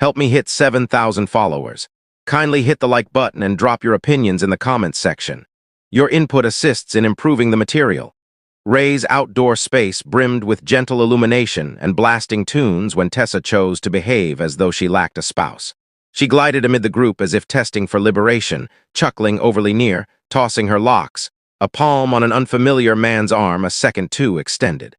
Help me hit 7,000 followers. Kindly hit the like button and drop your opinions in the comments section. Your input assists in improving the material. Ray's outdoor space brimmed with gentle illumination and blasting tunes when Tessa chose to behave as though she lacked a spouse. She glided amid the group as if testing for liberation, chuckling overly near, tossing her locks, a palm on an unfamiliar man's arm a second too extended.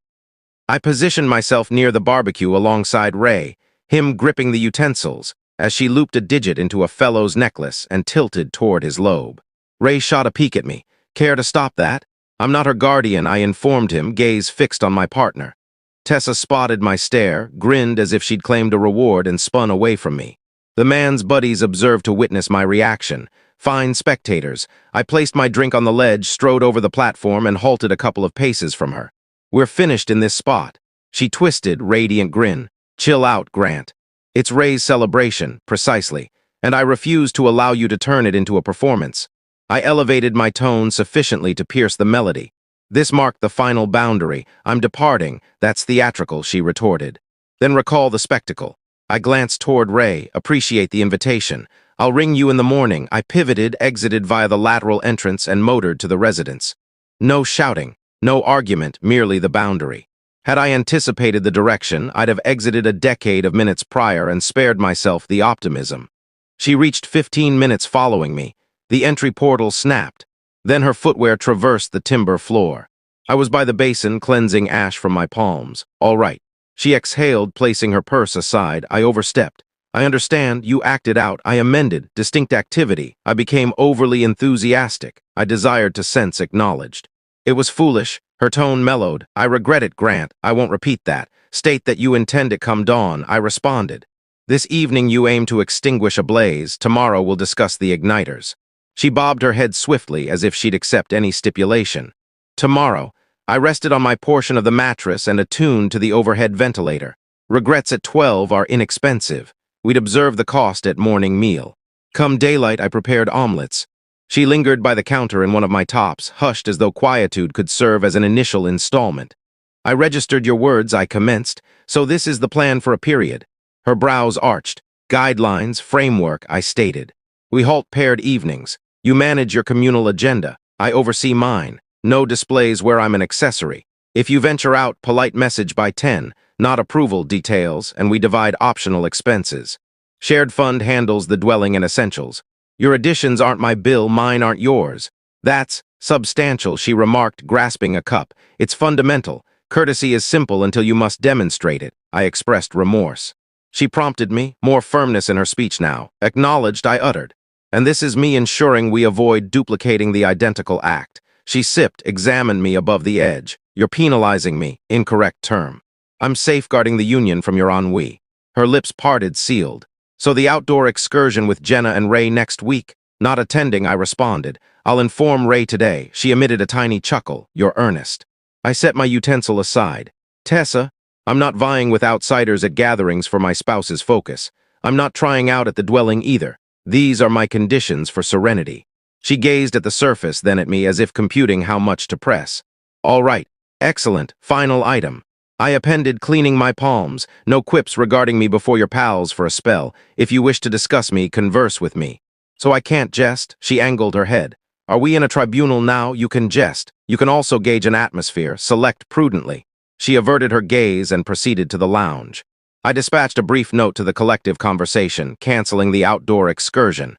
I positioned myself near the barbecue alongside Ray, him gripping the utensils, as she looped a digit into a fellow's necklace and tilted toward his lobe. Ray shot a peek at me. Care to stop that? I'm not her guardian, I informed him, gaze fixed on my partner. Tessa spotted my stare, grinned as if she'd claimed a reward, and spun away from me. The man's buddies observed to witness my reaction. Fine spectators. I placed my drink on the ledge, strode over the platform, and halted a couple of paces from her. We're finished in this spot. She twisted, radiant grin. Chill out, Grant. It's Ray's celebration, precisely, and I refuse to allow you to turn it into a performance. I elevated my tone sufficiently to pierce the melody. This marked the final boundary. I'm departing. That's theatrical, she retorted. Then recall the spectacle. I glanced toward Ray, appreciate the invitation. I'll ring you in the morning. I pivoted, exited via the lateral entrance, and motored to the residence. No shouting, no argument, merely the boundary. Had I anticipated the direction, I'd have exited a decade of minutes prior and spared myself the optimism. She reached 15 minutes following me. The entry portal snapped. Then her footwear traversed the timber floor. I was by the basin, cleansing ash from my palms. All right. She exhaled, placing her purse aside. I overstepped. I understand. You acted out. I amended. Distinct activity. I became overly enthusiastic. I desired to sense acknowledged. It was foolish. Her tone mellowed. I regret it, Grant. I won't repeat that. State that you intend it come dawn. I responded. This evening you aim to extinguish a blaze. Tomorrow we'll discuss the igniters. She bobbed her head swiftly as if she'd accept any stipulation. Tomorrow. I rested on my portion of the mattress and attuned to the overhead ventilator. Regrets at 12 are inexpensive. We'd observe the cost at morning meal. Come daylight, I prepared omelets. She lingered by the counter in one of my tops, hushed as though quietude could serve as an initial installment. I registered your words, I commenced. So this is the plan for a period. Her brows arched. Guidelines, framework, I stated. We halt paired evenings. You manage your communal agenda. I oversee mine. No displays where I'm an accessory. If you venture out, polite message by 10, not approval details, and we divide optional expenses. Shared fund handles the dwelling and essentials. Your additions aren't my bill, mine aren't yours. That's substantial, she remarked, grasping a cup. It's fundamental. Courtesy is simple until you must demonstrate it. I expressed remorse. She prompted me, more firmness in her speech now. Acknowledged, I uttered. And this is me ensuring we avoid duplicating the identical act. She sipped, examined me above the edge. You're penalizing me. Incorrect term. I'm safeguarding the union from your ennui. Her lips parted, sealed. So the outdoor excursion with Jenna and Ray next week? Not attending, I responded. I'll inform Ray today. She emitted a tiny chuckle. You're earnest. I set my utensil aside. Tessa, I'm not vying with outsiders at gatherings for my spouse's focus. I'm not trying out at the dwelling either. These are my conditions for serenity. She gazed at the surface, then at me as if computing how much to press. All right. Excellent. Final item. I appended, cleaning my palms. No quips regarding me before your pals for a spell. If you wish to discuss me, converse with me. So I can't jest? She angled her head. Are we in a tribunal now? You can jest. You can also gauge an atmosphere. Select prudently. She averted her gaze and proceeded to the lounge. I dispatched a brief note to the collective conversation, canceling the outdoor excursion.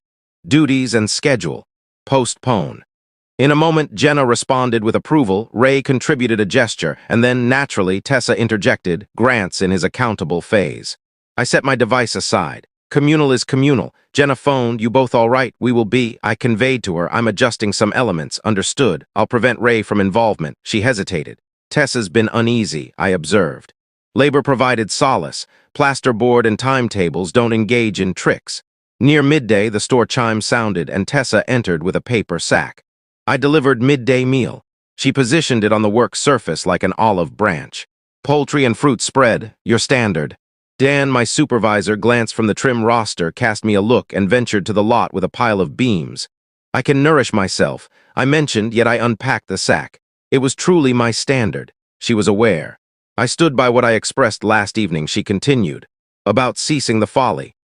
Duties and schedule. Postpone. In a moment, Jenna responded with approval, Ray contributed a gesture, and then, naturally, Tessa interjected, Grant's in his accountable phase. I set my device aside. Communal is communal. Jenna phoned, you both all right? We will be. I conveyed to her, I'm adjusting some elements. Understood. I'll prevent Ray from involvement. She hesitated. Tessa's been uneasy, I observed. Labor provided solace. Plasterboard and timetables don't engage in tricks. Near midday, the store chime sounded, and Tessa entered with a paper sack. I delivered midday meal. She positioned it on the work surface like an olive branch. Poultry and fruit spread, your standard. Dan, my supervisor, glanced from the trim roster, cast me a look, and ventured to the lot with a pile of beams. I can nourish myself, I mentioned, yet I unpacked the sack. It was truly my standard. She was aware. I stood by what I expressed last evening, she continued. About ceasing the folly.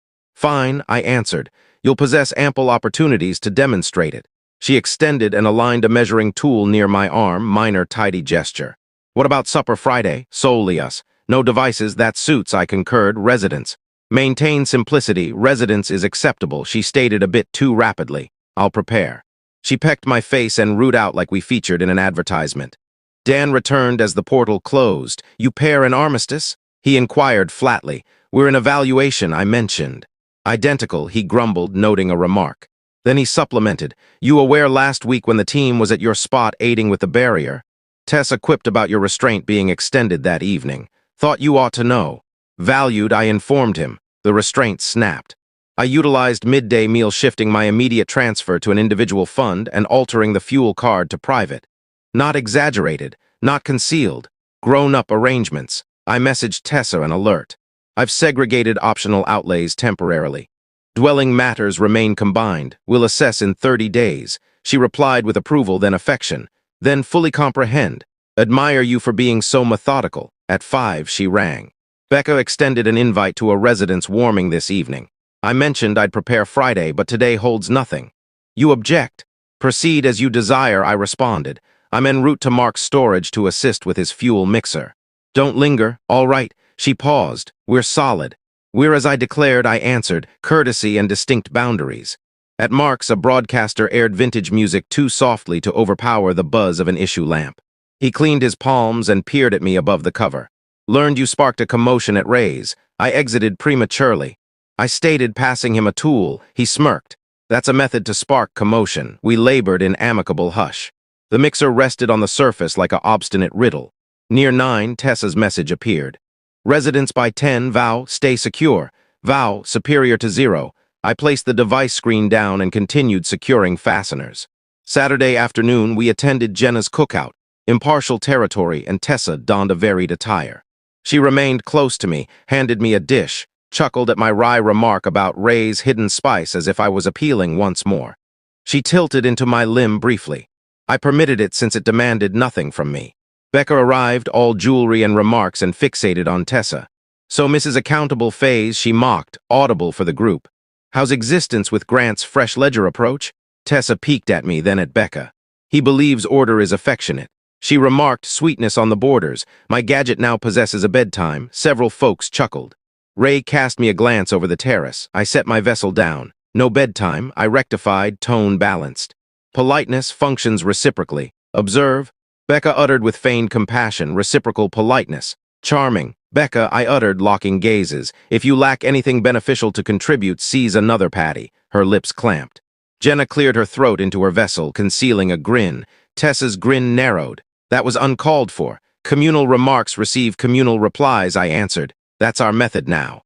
Fine, I answered. You'll possess ample opportunities to demonstrate it. She extended and aligned a measuring tool near my arm, minor tidy gesture. What about supper Friday? Solely us. No devices, that suits, I concurred. Residence. Maintain simplicity. Residence is acceptable, she stated a bit too rapidly. I'll prepare. She pecked my face and root out like we featured in an advertisement. Dan returned as the portal closed. You pair an armistice? He inquired flatly. We're in evaluation, I mentioned. Identical, he grumbled, noting a remark. Then he supplemented. You aware last week when the team was at your spot aiding with the barrier? Tessa quipped about your restraint being extended that evening. Thought you ought to know. Valued, I informed him. The restraint snapped. I utilized midday meal shifting my immediate transfer to an individual fund and altering the fuel card to private. Not exaggerated, not concealed. Grown-up arrangements. I messaged Tessa an alert. I've segregated optional outlays temporarily. Dwelling matters remain combined. We'll assess in 30 days. She replied with approval, then affection. Then fully comprehend. Admire you for being so methodical. At 5, she rang. Becca extended an invite to a residence warming this evening. I mentioned I'd prepare Friday, but today holds nothing. You object. Proceed as you desire, I responded. I'm en route to Mark's storage to assist with his fuel mixer. Don't linger. All right. She paused. We're solid. We're as I declared, I answered, courtesy and distinct boundaries. At Mark's, a broadcaster aired vintage music too softly to overpower the buzz of an issue lamp. He cleaned his palms and peered at me above the cover. Learned you sparked a commotion at Ray's. I exited prematurely. I stated, passing him a tool. He smirked. That's a method to spark commotion. We labored in amicable hush. The mixer rested on the surface like an obstinate riddle. Near 9, Tessa's message appeared. Residence by 10, vow, stay secure. Vow, superior to 0. I placed the device screen down and continued securing fasteners. Saturday afternoon, we attended Jenna's cookout. Impartial territory, and Tessa donned a varied attire. She remained close to me, handed me a dish, chuckled at my wry remark about Ray's hidden spice as if I was appealing once more. She tilted into my limb briefly. I permitted it since it demanded nothing from me. Becca arrived, all jewelry and remarks, and fixated on Tessa. So Mrs. Accountable phase, she mocked, audible for the group. How's existence with Grant's fresh ledger approach? Tessa peeked at me, then at Becca. He believes order is affectionate. She remarked, sweetness on the borders. My gadget now possesses a bedtime. Several folks chuckled. Ray cast me a glance over the terrace. I set my vessel down. No bedtime, I rectified, tone balanced. Politeness functions reciprocally. Observe. Becca uttered with feigned compassion, reciprocal politeness. Charming. Becca, I uttered, locking gazes. If you lack anything beneficial to contribute, seize another patty. Her lips clamped. Jenna cleared her throat into her vessel, concealing a grin. Tessa's grin narrowed. That was uncalled for. Communal remarks receive communal replies, I answered. That's our method now.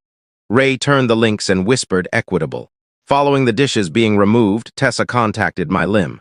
Ray turned the links and whispered, equitable. Following the dishes being removed, Tessa contacted my limb.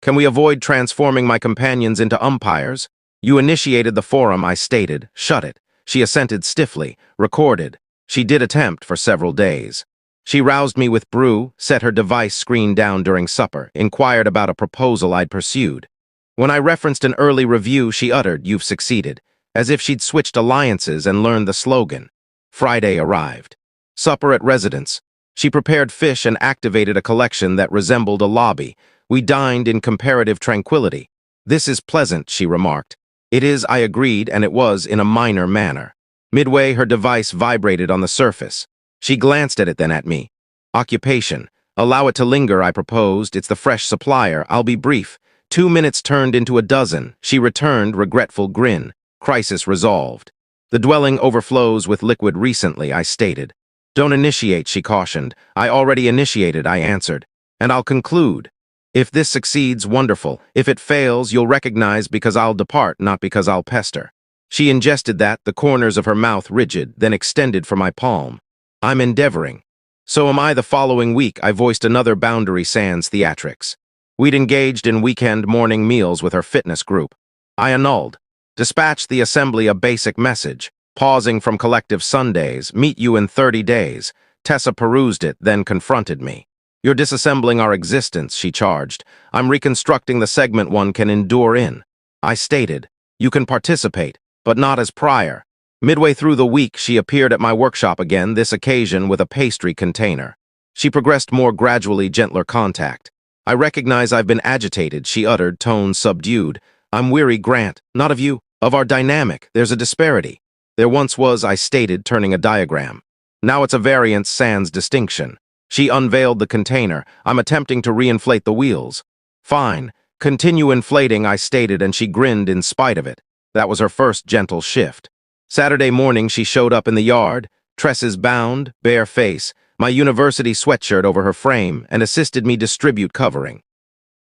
Can we avoid transforming my companions into umpires? You initiated the forum, I stated. Shut it. She assented stiffly. Recorded. She did attempt for several days. She roused me with brew, set her device screen down during supper, inquired about a proposal I'd pursued. When I referenced an early review, she uttered, you've succeeded, as if she'd switched alliances and learned the slogan. Friday arrived. Supper at residence. She prepared fish and activated a collection that resembled a lobby. We dined in comparative tranquility. This is pleasant, she remarked. It is, I agreed, and it was in a minor manner. Midway, her device vibrated on the surface. She glanced at it, then at me. Occupation. Allow it to linger, I proposed. It's the fresh supplier. I'll be brief. 2 minutes turned into a dozen. She returned, regretful grin. Crisis resolved. The dwelling overflows with liquid recently, I stated. Don't initiate, she cautioned. I already initiated, I answered. And I'll conclude. If this succeeds, wonderful. If it fails, you'll recognize because I'll depart, not because I'll pester. She ingested that, the corners of her mouth rigid, then extended for my palm. I'm endeavoring. So am I. The following week, I voiced another boundary sans theatrics. We'd engaged in weekend morning meals with her fitness group. I annulled. Dispatched the assembly a basic message. Pausing from collective Sundays, meet you in 30 days. Tessa perused it, then confronted me. You're disassembling our existence, she charged. I'm reconstructing the segment one can endure in. I stated, you can participate, but not as prior. Midway through the week, she appeared at my workshop again, this occasion with a pastry container. She progressed more gradually, gentler contact. I recognize I've been agitated, she uttered, tone subdued. I'm weary, Grant, not of you, of our dynamic. There's a disparity. There once was, I stated, turning a diagram. Now it's a variance sans distinction. She unveiled the container. I'm attempting to reinflate the wheels. Fine. Continue inflating, I stated, and she grinned in spite of it. That was her first gentle shift. Saturday morning, she showed up in the yard, tresses bound, bare face, my university sweatshirt over her frame, and assisted me distribute covering.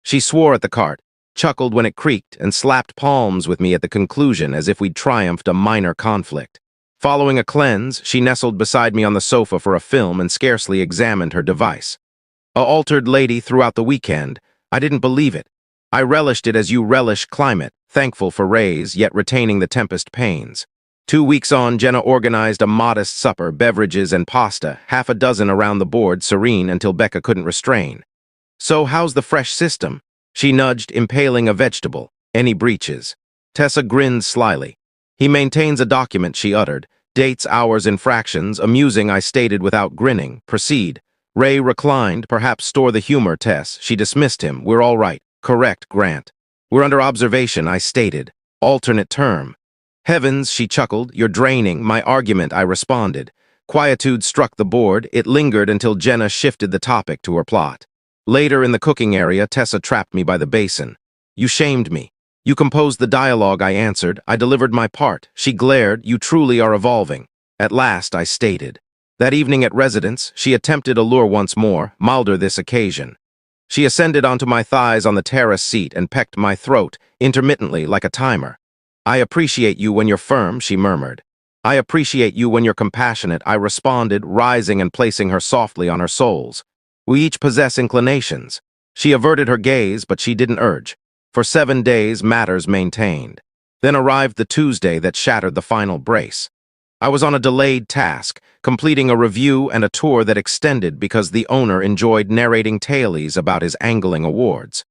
She swore at the cart, chuckled when it creaked, and slapped palms with me at the conclusion as if we'd triumphed a minor conflict. Following a cleanse, she nestled beside me on the sofa for a film and scarcely examined her device. A altered lady throughout the weekend. I didn't believe it. I relished it as you relish climate, thankful for rays, yet retaining the tempest pains. 2 weeks on, Jenna organized a modest supper, beverages and pasta, half a dozen around the board, serene until Becca couldn't restrain. So how's the fresh system? She nudged, impaling a vegetable. Any breaches? Tessa grinned slyly. He maintains a document, she uttered. Dates, hours, infractions. Amusing, I stated without grinning. Proceed. Ray reclined. Perhaps store the humor, Tess. She dismissed him. We're all right. Correct, Grant. We're under observation, I stated. Alternate term. Heavens, she chuckled. You're draining. My argument, I responded. Quietude struck the board. It lingered until Jenna shifted the topic to her plot. Later in the cooking area, Tessa trapped me by the basin. You shamed me. You composed the dialogue, I answered. I delivered my part. She glared. You truly are evolving. At last, I stated. That evening at residence, she attempted allure once more, milder this occasion. She ascended onto my thighs on the terrace seat and pecked my throat, intermittently like a timer. I appreciate you when you're firm, she murmured. I appreciate you when you're compassionate, I responded, rising and placing her softly on her soles. We each possess inclinations. She averted her gaze, but she didn't urge. For 7 days, matters maintained. Then arrived the Tuesday that shattered the final brace. I was on a delayed task, completing a review and a tour that extended because the owner enjoyed narrating tales about his angling awards.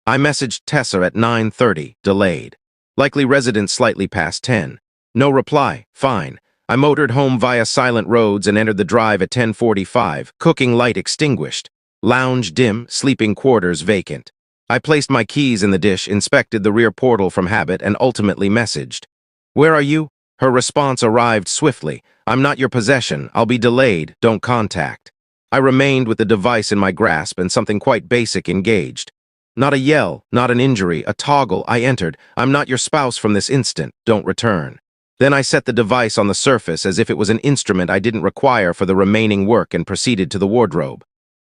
I messaged Tessa at 9:30, delayed. Likely residence slightly past 10. No reply. Fine. I motored home via silent roads and entered the drive at 10:45, cooking light extinguished. Lounge dim, sleeping quarters vacant. I placed my keys in the dish, inspected the rear portal from habit, and ultimately messaged. Where are you? Her response arrived swiftly. I'm not your possession. I'll be delayed. Don't contact. I remained with the device in my grasp and something quite basic engaged. Not a yell, not an injury, a toggle. I entered. I'm not your spouse from this instant. Don't return. Then I set the device on the surface as if it was an instrument I didn't require for the remaining work and proceeded to the wardrobe.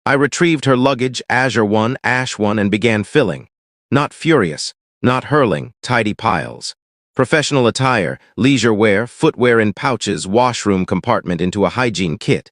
I retrieved her luggage, azure one, ash one, and began filling. Not furious, not hurling, tidy piles. Professional attire, leisure wear, footwear in pouches, washroom compartment into a hygiene kit.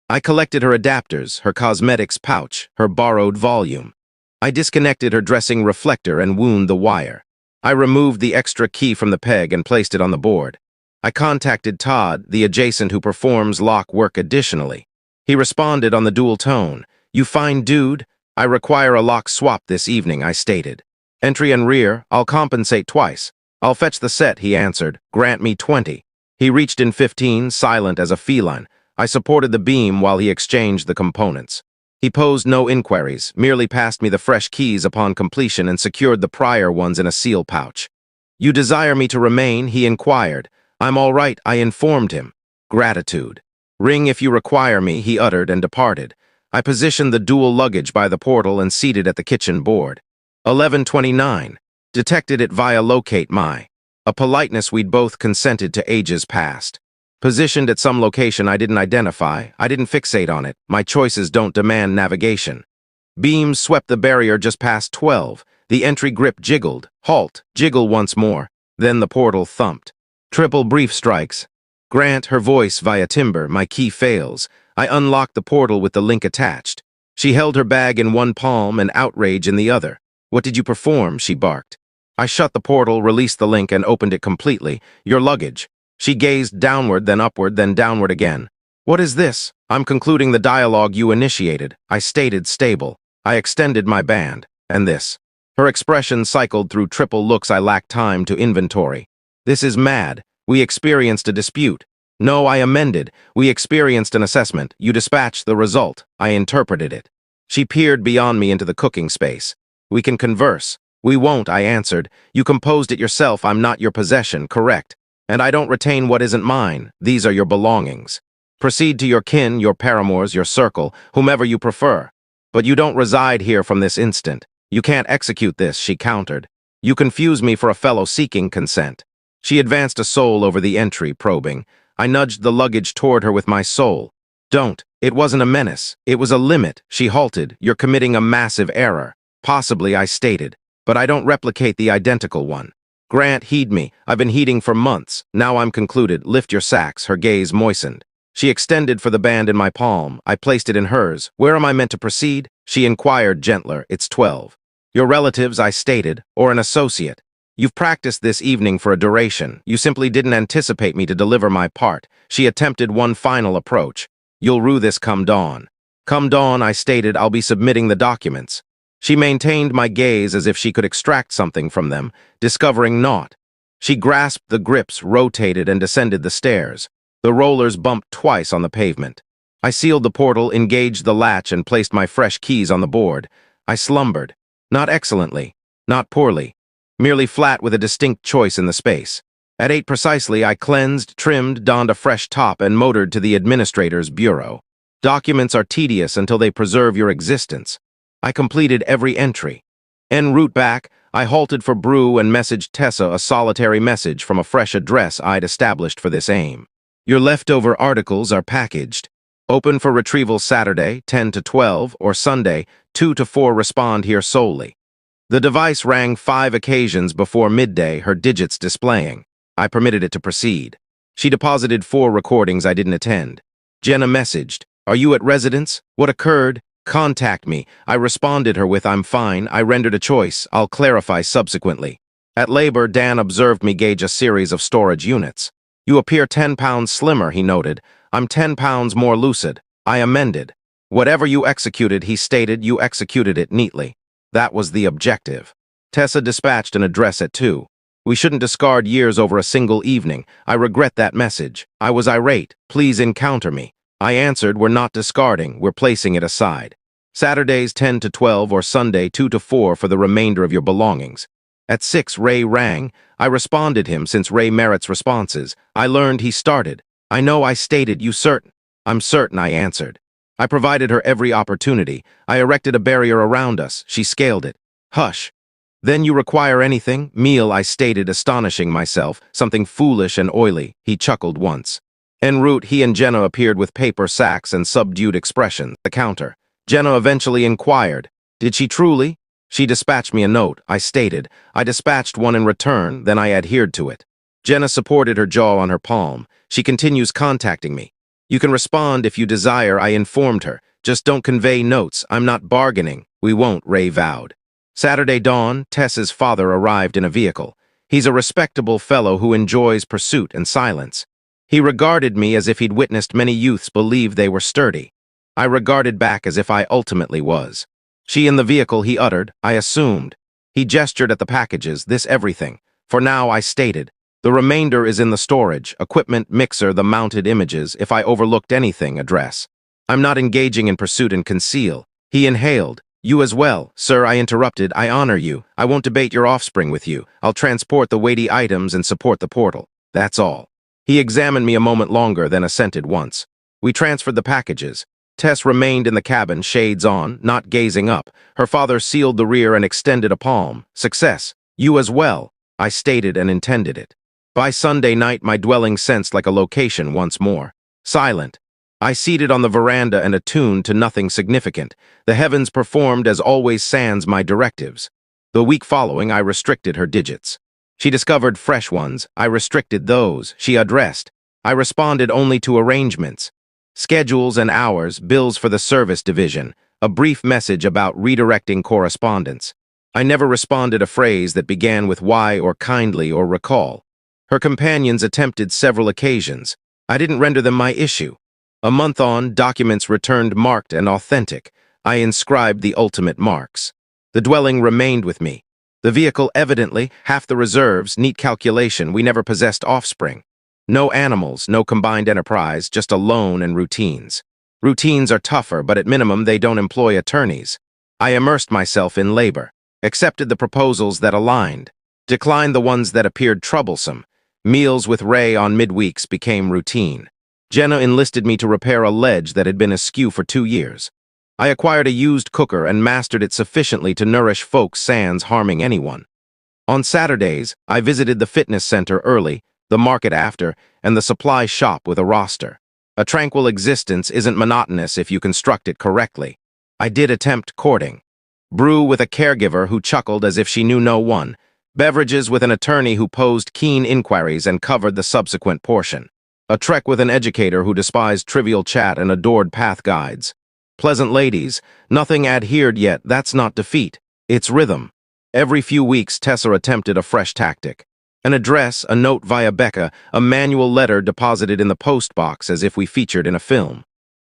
I collected her adapters, her cosmetics pouch, her borrowed volume. I disconnected her dressing reflector and wound the wire. I removed the extra key from the peg and placed it on the board. I contacted Todd, the adjacent who performs lock work additionally. He responded on the dual tone. You fine dude? I require a lock swap this evening, I stated. Entry and rear, I'll compensate twice. I'll fetch the set, he answered. Grant me 20. He reached in 15, silent as a feline. I supported the beam while he exchanged the components. He posed no inquiries, merely passed me the fresh keys upon completion and secured the prior ones in a seal pouch. You desire me to remain, he inquired. I'm all right, I informed him. Gratitude. Ring if you require me, he uttered and departed. I positioned the dual luggage by the portal and seated at the kitchen board. 11:29. Detected it via Locate My. A politeness we'd both consented to ages past. Positioned at some location I didn't identify, I didn't fixate on it. My choices don't demand navigation. Beams swept the barrier just past 12. The entry grip jiggled. Halt. Jiggle once more. Then the portal thumped. Triple brief strikes. Grant, her voice via timbre. My key fails. I unlocked the portal with the link attached. She held her bag in one palm and outrage in the other. What did you perform? She barked. I shut the portal, released the link, and opened it completely. Your luggage. She gazed downward, then upward, then downward again. What is this? I'm concluding the dialogue you initiated. I stated stable. I extended my band. And this. Her expression cycled through triple looks I lacked time to inventory. This is mad. We experienced a dispute. No, I amended. We experienced an assessment. You dispatched the result. I interpreted it. She peered beyond me into the cooking space. We can converse. We won't, I answered. You composed it yourself. I'm not your possession, correct? And I don't retain what isn't mine. These are your belongings. Proceed to your kin, your paramours, your circle, whomever you prefer. But you don't reside here from this instant. You can't execute this, she countered. You confuse me for a fellow seeking consent. She advanced a soul over the entry, probing. I nudged the luggage toward her with my soul. Don't. It wasn't a menace. It was a limit. She halted. You're committing a massive error. Possibly, I stated. But I don't replicate the identical one. Grant, heed me. I've been heeding for months. Now I'm concluded. Lift your sacks. Her gaze moistened. She extended for the band in my palm. I placed it in hers. Where am I meant to proceed? She inquired gentler. It's 12. Your relatives, I stated, or an associate. You've practiced this evening for a duration. You simply didn't anticipate me to deliver my part. She attempted one final approach. You'll rue this come dawn. Come dawn, I stated, I'll be submitting the documents. She maintained my gaze as if she could extract something from them, discovering naught. She grasped the grips, rotated, and descended the stairs. The rollers bumped twice on the pavement. I sealed the portal, engaged the latch, and placed my fresh keys on the board. I slumbered. Not excellently, not poorly, merely flat with a distinct choice in the space. At 8 precisely, I cleansed, trimmed, donned a fresh top, and motored to the administrator's bureau. Documents are tedious until they preserve your existence. I completed every entry. En route back, I halted for brew and messaged Tessa a solitary message from a fresh address I'd established for this aim. Your leftover articles are packaged. Open for retrieval Saturday, 10 to 12, or Sunday, 2 to 4. Respond here solely. The device rang 5 occasions before midday, her digits displaying. I permitted it to proceed. She deposited 4 recordings I didn't attend. Jenna messaged, "Are you at residence? What occurred? Contact me." I responded her with, "I'm fine. I rendered a choice. I'll clarify subsequently." At labor, Dan observed me gauge a series of storage units. "You appear 10 pounds slimmer," he noted. "I'm 10 pounds more lucid." I amended. "Whatever you executed," he stated, "you executed it neatly." That was the objective. Tessa dispatched an address at 2. We shouldn't discard years over a single evening. I regret that message. I was irate. Please encounter me. I answered, "We're not discarding. We're placing it aside. Saturdays 10 to 12 or Sunday 2 to 4 for the remainder of your belongings." At 6, Ray rang. I responded him since Ray merits responses. I learned he started. "I know," I stated. "You certain?" "I'm certain," I answered. I provided her every opportunity. I erected a barrier around us. She scaled it. "Hush." "Then you require anything?" "Meal," I stated, astonishing myself. "Something foolish and oily." He chuckled once. En route, he and Jenna appeared with paper sacks and subdued expressions. The counter. Jenna eventually inquired, "Did she truly?" "She dispatched me a note," I stated. I dispatched one in return, then I adhered to it. Jenna supported her jaw on her palm. "She continues contacting me. You can respond if you desire," I informed her. "Just don't convey notes. I'm not bargaining." "We won't," Ray vowed. Saturday dawn, Tess's father arrived in a vehicle. He's a respectable fellow who enjoys pursuit and silence. He regarded me as if he'd witnessed many youths believe they were sturdy. I regarded back as if I ultimately was. "She in the vehicle," he uttered. I assumed. He gestured at the packages. "This everything. For now," I stated. "The remainder is in the storage, equipment, mixer, the mounted images. If I overlooked anything, address. I'm not engaging in pursuit and conceal." He inhaled. "You as well." "Sir," I interrupted. "I honor you. I won't debate your offspring with you. I'll transport the weighty items and support the portal. That's all." He examined me a moment longer, then assented once. We transferred the packages. Tess remained in the cabin, shades on, not gazing up. Her father sealed the rear and extended a palm. "Success. You as well." I stated and intended it. By Sunday night, my dwelling sensed like a location once more. Silent. I seated on the veranda and attuned to nothing significant. The heavens performed as always sans my directives. The week following, I restricted her digits. She discovered fresh ones. I restricted those. She addressed. I responded only to arrangements. Schedules and hours, bills for the service division, a brief message about redirecting correspondence. I never responded a phrase that began with why or kindly or recall. Her companions attempted several occasions. I didn't render them my issue. A month on, documents returned marked and authentic. I inscribed the ultimate marks. The dwelling remained with me. The vehicle evidently, half the reserves, neat calculation, we never possessed offspring. No animals, no combined enterprise, just a loan and routines. Routines are tougher, but at minimum they don't employ attorneys. I immersed myself in labor, accepted the proposals that aligned, declined the ones that appeared troublesome. Meals with Ray on midweeks became routine. Jenna enlisted me to repair a ledge that had been askew for 2 years. I acquired a used cooker and mastered it sufficiently to nourish folks sans harming anyone. On Saturdays, I visited the fitness center early, the market after, and the supply shop with a roster. A tranquil existence isn't monotonous if you construct it correctly. I did attempt courting. Brew with a caregiver who chuckled as if she knew no one. Beverages with an attorney who posed keen inquiries and covered the subsequent portion. A trek with an educator who despised trivial chat and adored path guides. Pleasant ladies, nothing adhered yet, that's not defeat. It's rhythm. Every few weeks, Tessa attempted a fresh tactic. An address, a note via Becca, a manual letter deposited in the post box as if we featured in a film.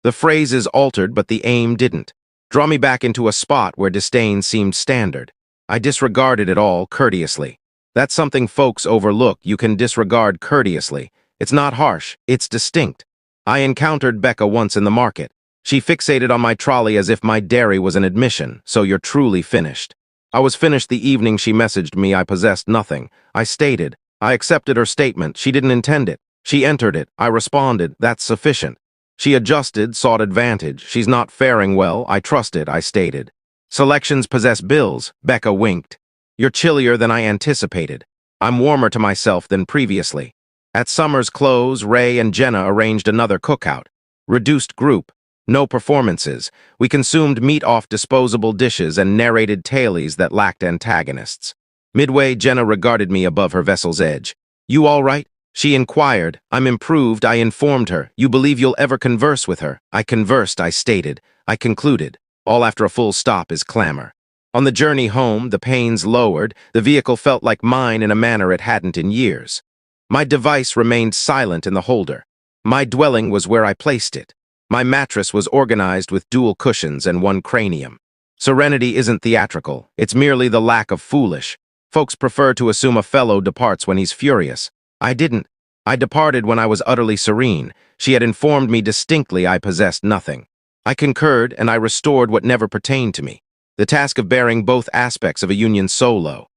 The phrases altered, but the aim didn't. Draw me back into a spot where disdain seemed standard. I disregarded it all courteously. That's something folks overlook. You can disregard courteously. It's not harsh, it's distinct. I encountered Becca once in the market. She fixated on my trolley as if my dairy was an admission, so you're truly finished. I was finished the evening she messaged me I possessed nothing. I stated. I accepted her statement. She didn't intend it. She entered it. I responded. That's sufficient. She adjusted, sought advantage. She's not faring well. I trusted. I stated. Selections possess bills. Becca winked. You're chillier than I anticipated. I'm warmer to myself than previously. At summer's close, Ray and Jenna arranged another cookout. Reduced group. No performances. We consumed meat off disposable dishes and narrated tales that lacked antagonists. Midway, Jenna regarded me above her vessel's edge. You all right? She inquired. I'm improved, I informed her. You believe you'll ever converse with her? I conversed, I stated. I concluded. All after a full stop is clamor. On the journey home, the pains lowered. The vehicle felt like mine in a manner it hadn't in years. My device remained silent in the holder. My dwelling was where I placed it. My mattress was organized with dual cushions and one cranium. Serenity isn't theatrical. It's merely the lack of foolish. Folks prefer to assume a fellow departs when he's furious. I didn't. I departed when I was utterly serene. She had informed me distinctly I possessed nothing. I concurred, and I restored what never pertained to me. The task of bearing both aspects of a union solo.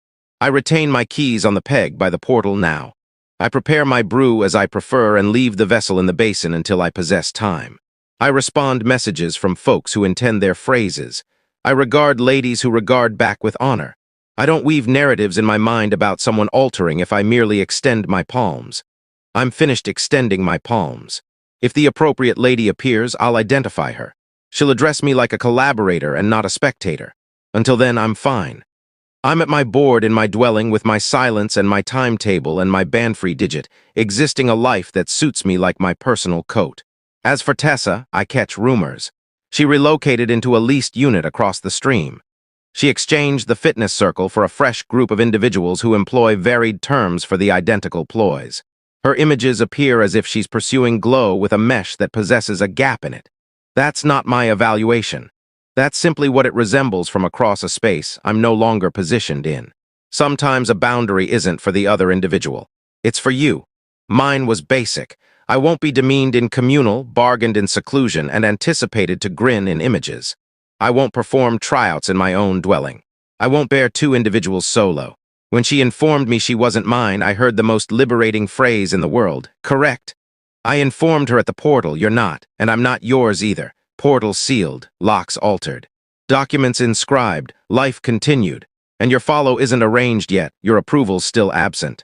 I retain my keys on the peg by the portal now. I prepare my brew as I prefer and leave the vessel in the basin until I possess time. I respond messages from folks who intend their phrases. I regard ladies who regard back with honor. I don't weave narratives in my mind about someone altering if I merely extend my palms. I'm finished extending my palms. If the appropriate lady appears, I'll identify her. She'll address me like a collaborator and not a spectator. Until then, I'm fine. I'm at my board in my dwelling with my silence and my timetable and my band-free digit, existing a life that suits me like my personal coat. As for Tessa, I catch rumors. She relocated into a leased unit across the stream. She exchanged the fitness circle for a fresh group of individuals who employ varied terms for the identical ploys. Her images appear as if she's pursuing glow with a mesh that possesses a gap in it. That's not my evaluation. That's simply what it resembles from across a space I'm no longer positioned in. Sometimes a boundary isn't for the other individual. It's for you. Mine was basic. I won't be demeaned in communal, bargained in seclusion, and anticipated to grin in images. I won't perform tryouts in my own dwelling. I won't bear two individuals solo. When she informed me she wasn't mine, I heard the most liberating phrase in the world. Correct. I informed her at the portal, you're not, and I'm not yours either. Portal sealed, locks altered. Documents inscribed, life continued. And your follow isn't arranged yet, your approval's still absent.